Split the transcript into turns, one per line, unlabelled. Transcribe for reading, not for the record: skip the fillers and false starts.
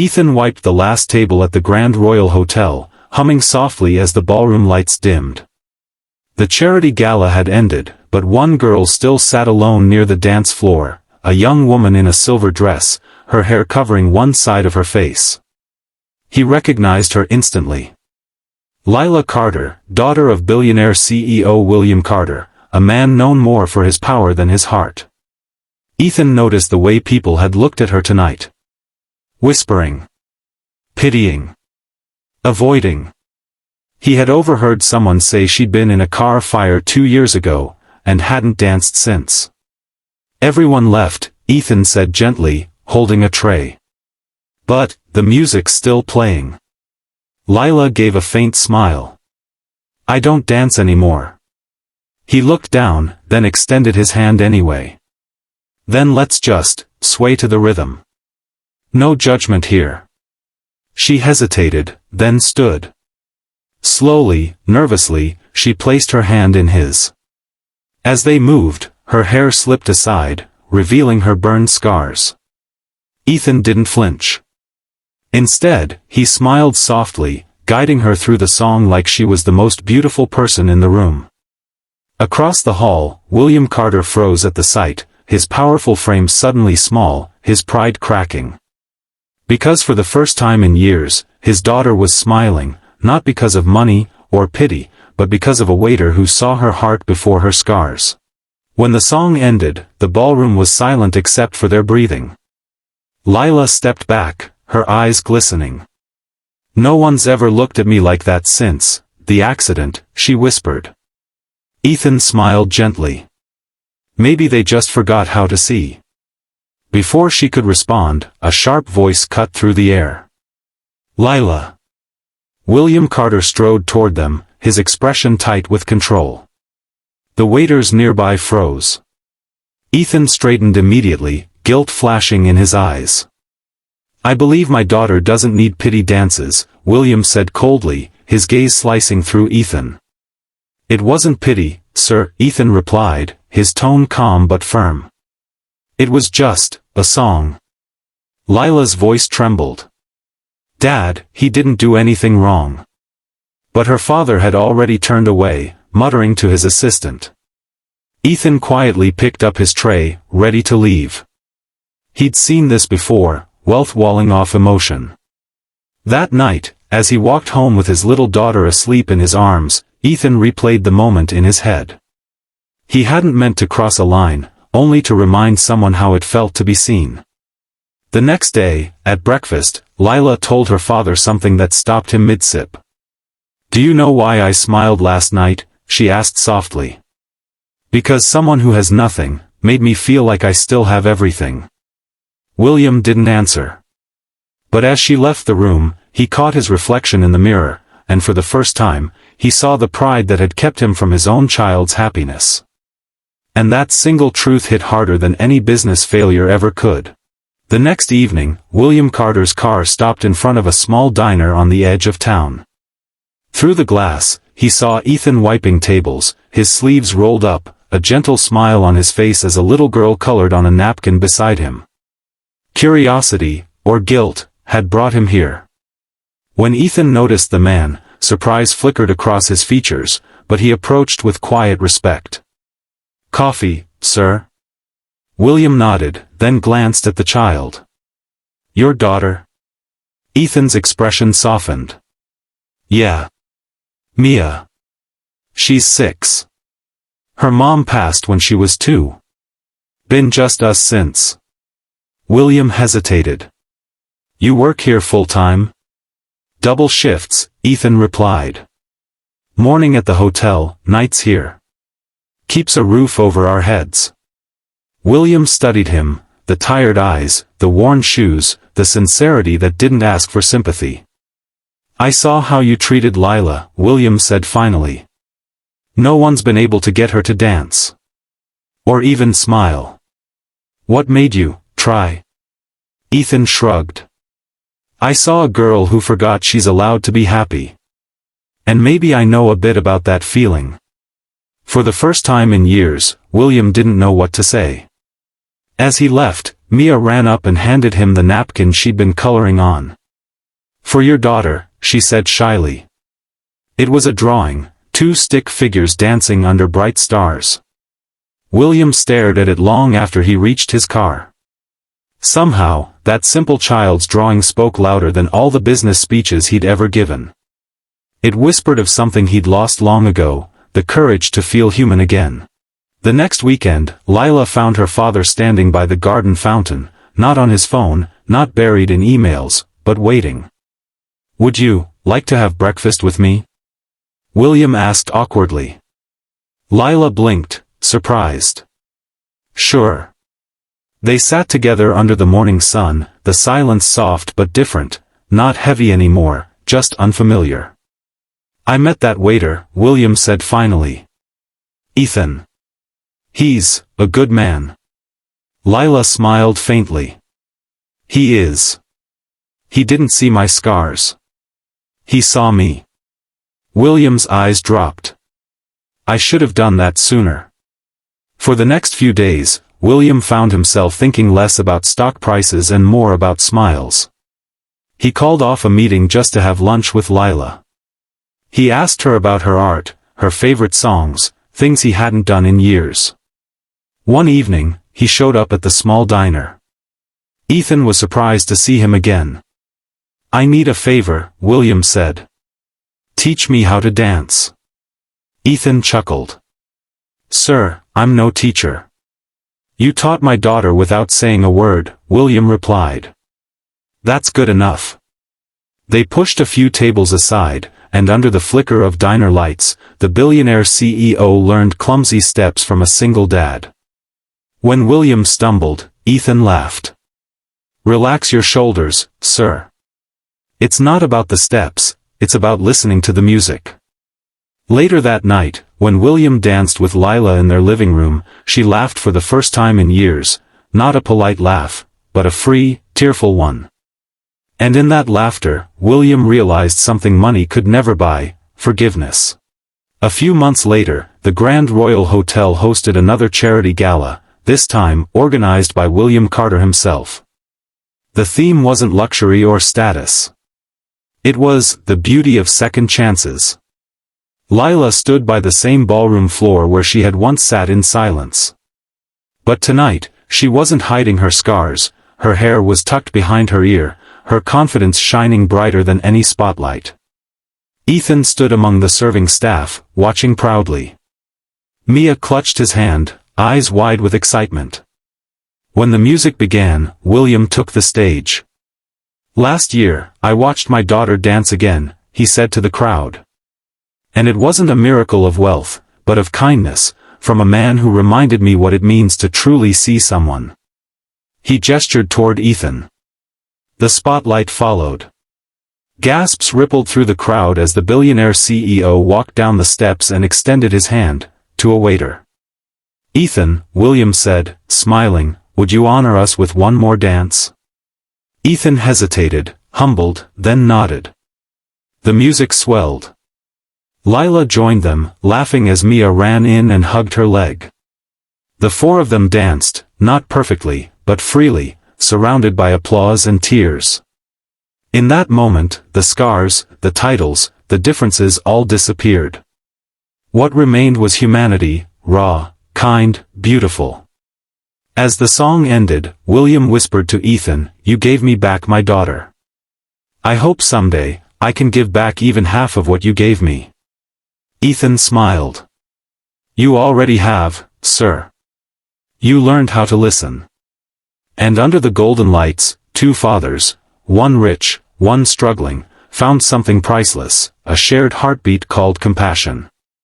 Ethan wiped the last table at the Grand Royal Hotel, humming softly as the ballroom lights dimmed. The charity gala had ended, but one girl still sat alone near the dance floor, a young woman in a silver dress, her hair covering one side of her face. He recognized her instantly. Lila Carter, daughter of billionaire CEO William Carter, a man known more for his power than his heart. Ethan noticed the way people had looked at her tonight. Whispering. Pitying. Avoiding. He had overheard someone say she'd been in a car fire 2 years ago, and hadn't danced since. Everyone left, Ethan said gently, holding a tray. But, the music's still playing. Lila gave a faint smile. I don't dance anymore. He looked down, then extended his hand anyway. Then let's just sway to the rhythm. No judgment here. She hesitated, then stood. Slowly, nervously, she placed her hand in his. As they moved, her hair slipped aside, revealing her burned scars. Ethan didn't flinch. Instead, he smiled softly, guiding her through the song like she was the most beautiful person in the room. Across the hall, William Carter froze at the sight, his powerful frame suddenly small, his pride cracking. Because for the first time in years, his daughter was smiling, not because of money, or pity, but because of a waiter who saw her heart before her scars. When the song ended, the ballroom was silent except for their breathing. Lila stepped back, her eyes glistening. No one's ever looked at me like that since the accident, she whispered. Ethan smiled gently. Maybe they just forgot how to see. Before she could respond, a sharp voice cut through the air. Lila. William Carter strode toward them, his expression tight with control. The waiters nearby froze. Ethan straightened immediately, guilt flashing in his eyes. I believe my daughter doesn't need pity dances, William said coldly, his gaze slicing through Ethan. It wasn't pity, sir, Ethan replied, his tone calm but firm. It was just a song. Lila's voice trembled. Dad, he didn't do anything wrong. But her father had already turned away, muttering to his assistant. Ethan quietly picked up his tray, ready to leave. He'd seen this before, wealth walling off emotion. That night, as he walked home with his little daughter asleep in his arms, Ethan replayed the moment in his head. He hadn't meant to cross a line, only to remind someone how it felt to be seen. The next day, at breakfast, Lila told her father something that stopped him mid-sip. Do you know why I smiled last night? She asked softly. Because someone who has nothing, made me feel like I still have everything. William didn't answer. But as she left the room, he caught his reflection in the mirror, and for the first time, he saw the pride that had kept him from his own child's happiness. And that single truth hit harder than any business failure ever could. The next evening, William Carter's car stopped in front of a small diner on the edge of town. Through the glass, he saw Ethan wiping tables, his sleeves rolled up, a gentle smile on his face as a little girl colored on a napkin beside him. Curiosity, or guilt, had brought him here. When Ethan noticed the man, surprise flickered across his features, but he approached with quiet respect. Coffee, sir? William nodded, then glanced at the child. Your daughter? Ethan's expression softened. Yeah. Mia. She's 6. Her mom passed when she was 2. Been just us since. William hesitated. You work here full-time? Double shifts, Ethan replied. Morning at the hotel, nights here. Keeps a roof over our heads. William studied him, the tired eyes, the worn shoes, the sincerity that didn't ask for sympathy. I saw how you treated Lila, William said finally. No one's been able to get her to dance. Or even smile. What made you try? Ethan shrugged. I saw a girl who forgot she's allowed to be happy. And maybe I know a bit about that feeling. For the first time in years, William didn't know what to say. As he left, Mia ran up and handed him the napkin she'd been coloring on. "For your daughter," she said shyly. It was a drawing, two stick figures dancing under bright stars. William stared at it long after he reached his car. Somehow, that simple child's drawing spoke louder than all the business speeches he'd ever given. It whispered of something he'd lost long ago, the courage to feel human again. The next weekend, Lila found her father standing by the garden fountain, not on his phone, not buried in emails, but waiting. "Would you like to have breakfast with me?" William asked awkwardly. Lila blinked, surprised. "Sure." They sat together under the morning sun, the silence soft but different, not heavy anymore, just unfamiliar. "I met that waiter," William said finally. "Ethan. He's a good man." Lila smiled faintly. "He is. He didn't see my scars. He saw me." William's eyes dropped. "I should have done that sooner." For the next few days, William found himself thinking less about stock prices and more about smiles. He called off a meeting just to have lunch with Lila. He asked her about her art, her favorite songs, things he hadn't done in years. One evening, he showed up at the small diner. Ethan was surprised to see him again. "I need a favor," William said. "Teach me how to dance." Ethan chuckled. "Sir, I'm no teacher." "You taught my daughter without saying a word," William replied. "That's good enough." They pushed a few tables aside, and under the flicker of diner lights, the billionaire CEO learned clumsy steps from a single dad. When William stumbled, Ethan laughed. "Relax your shoulders, sir. It's not about the steps, it's about listening to the music." Later that night, when William danced with Lila in their living room, she laughed for the first time in years, not a polite laugh, but a free, tearful one. And in that laughter, William realized something money could never buy: forgiveness. A few months later, the Grand Royal Hotel hosted another charity gala, this time organized by William Carter himself. The theme wasn't luxury or status. It was the beauty of second chances. Lila stood by the same ballroom floor where she had once sat in silence. But tonight, she wasn't hiding her scars, her hair was tucked behind her ear, her confidence shining brighter than any spotlight. Ethan stood among the serving staff, watching proudly. Mia clutched his hand, eyes wide with excitement. When the music began, William took the stage. "Last year, I watched my daughter dance again," he said to the crowd. "And it wasn't a miracle of wealth, but of kindness, from a man who reminded me what it means to truly see someone." He gestured toward Ethan. The spotlight followed. Gasps rippled through the crowd as the billionaire CEO walked down the steps and extended his hand to a waiter. "Ethan," William said, smiling, "would you honor us with one more dance?" Ethan hesitated, humbled, then nodded. The music swelled. Lila joined them, laughing as Mia ran in and hugged her leg. The four of them danced, not perfectly, but freely, surrounded by applause and tears. In that moment, the scars, the titles, the differences all disappeared. What remained was humanity, raw, kind, beautiful. As the song ended, William whispered to Ethan, "You gave me back my daughter. I hope someday, I can give back even half of what you gave me." Ethan smiled. "You already have, sir. You learned how to listen." And under the golden lights, two fathers, one rich, one struggling, found something priceless, a shared heartbeat called compassion.